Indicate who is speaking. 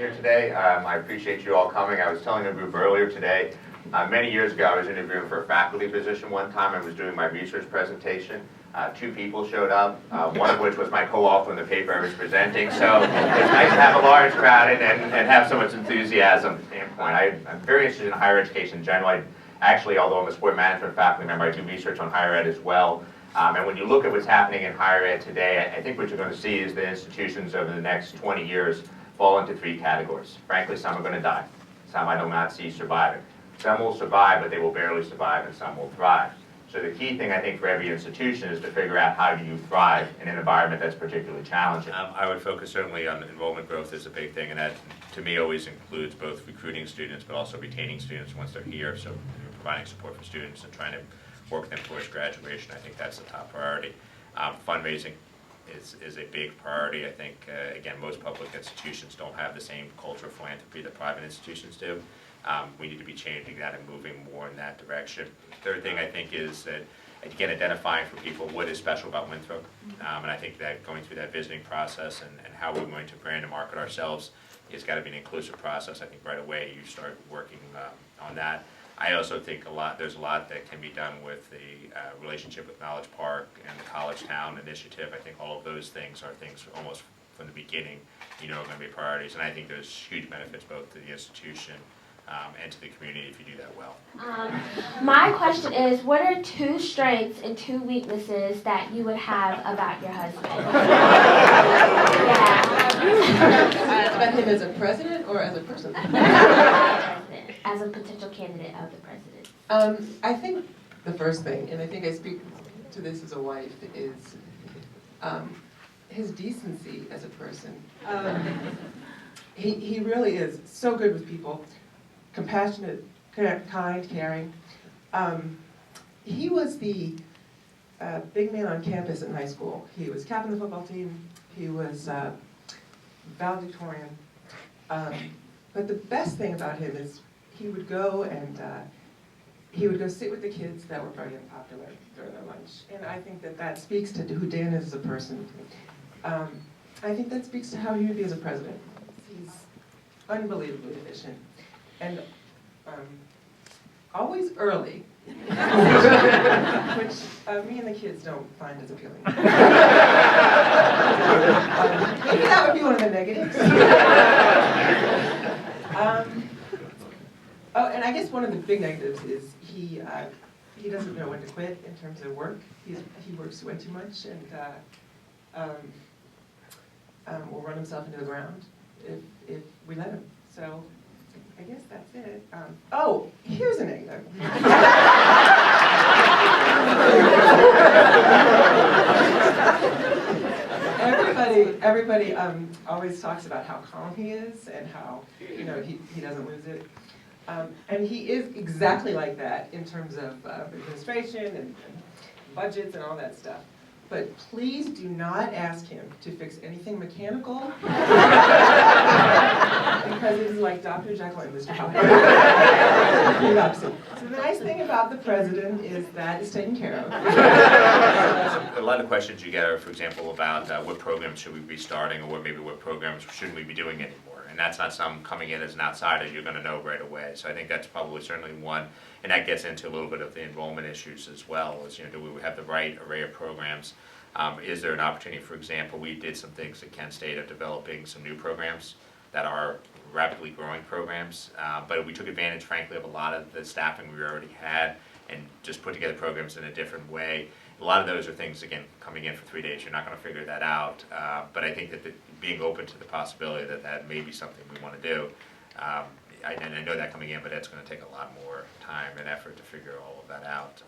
Speaker 1: here today. I appreciate you all coming. I was telling the group earlier today, many years ago I was interviewing for a faculty position one time. I was doing my research presentation. Two people showed up, one of which was my co-author in the paper I was presenting. So it's nice to have a large crowd and have so much enthusiasm standpoint. I'm very interested in higher education in general. Actually, although I'm a sport management faculty member, I do research on higher ed as well. And when you look at what's happening in higher ed today, I think what you're going to see is the institutions over the next 20 years fall into three categories. Frankly, some are going to die. Some I do not see surviving. Some will survive, but they will barely survive, and some will thrive. So the key thing, I think, for every institution is to figure out how do you thrive in an environment that's particularly challenging.
Speaker 2: I would focus certainly on enrollment growth as a big thing, and that, to me, always includes both recruiting students but also retaining students once they're here. So providing support for students and trying to work them towards graduation, I think that's the top priority. Fundraising is a big priority. I think, again, most public institutions don't have the same culture of philanthropy that private institutions do. We need to be changing that and moving more in that direction. Third thing I think is that, again, identifying for people what is special about Winthrop. And I think that going through that visiting process and how we're going to brand and market ourselves has got to be an inclusive process. I think right away you start working on that. I also think there's a lot that can be done with the relationship with Knowledge Park and the College Town initiative. I think all of those things are things almost from the beginning, are going to be priorities. And I think there's huge benefits both to the institution and to the community if you do that well.
Speaker 3: My question is, what are two strengths and two weaknesses that you would have about your husband? Yeah.
Speaker 4: About him as a president or as a person?
Speaker 3: As a potential candidate of the president.
Speaker 4: I think the first thing, and I think I speak to this as a wife, is his decency as a person. He really is so good with people. Compassionate, kind, caring. He was the big man on campus in high school. He was captain of the football team. He was valedictorian. But the best thing about him is he would go and he would go sit with the kids that were very unpopular during their lunch. And I think that speaks to who Dan is as a person. I think that speaks to how he would be as a president. He's unbelievably efficient. And always early, which me and the kids don't find as appealing. Maybe that would be one of the negatives. Oh, and I guess one of the big negatives is he doesn't know when to quit in terms of work. He works way too much and will run himself into the ground if we let him. So. I guess that's it. Oh, here's a negative. Everybody always talks about how calm he is and how he doesn't lose it. And he is exactly like that in terms of administration and budgets and all that stuff. But please do not ask him to fix anything mechanical, because it is like Dr. Jekyll and Mr. Hyde. So the nice thing about the president is that it's taken care of.
Speaker 2: A lot of questions you get are, for example, about what programs should we be starting, or what programs shouldn't we be doing anymore. And that's not some coming in as an outsider you're going to know right away. So I think that's probably certainly one. And that gets into a little bit of the enrollment issues as well. As do we have the right array of programs? Is there an opportunity? For example, we did some things at Kent State of developing some new programs that are rapidly growing programs. But we took advantage, frankly, of a lot of the staffing we already had and just put together programs in a different way. A lot of those are things, again, coming in for 3 days, you're not going to figure that out. But I think that being open to the possibility that may be something we want to do. And I know that coming in, but it's going to take a lot more time and effort to figure all of that out.